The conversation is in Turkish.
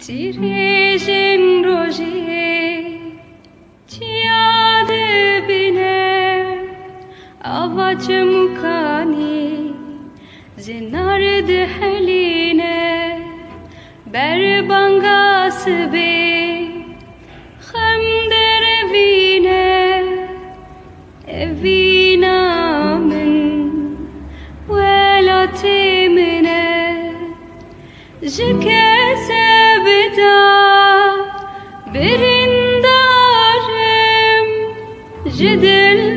Sirejin roje Ciad bine Avaç mukani Zinard heline Berbangas be Khamder vine Evina min Velatimine Jikese birindarım Cidil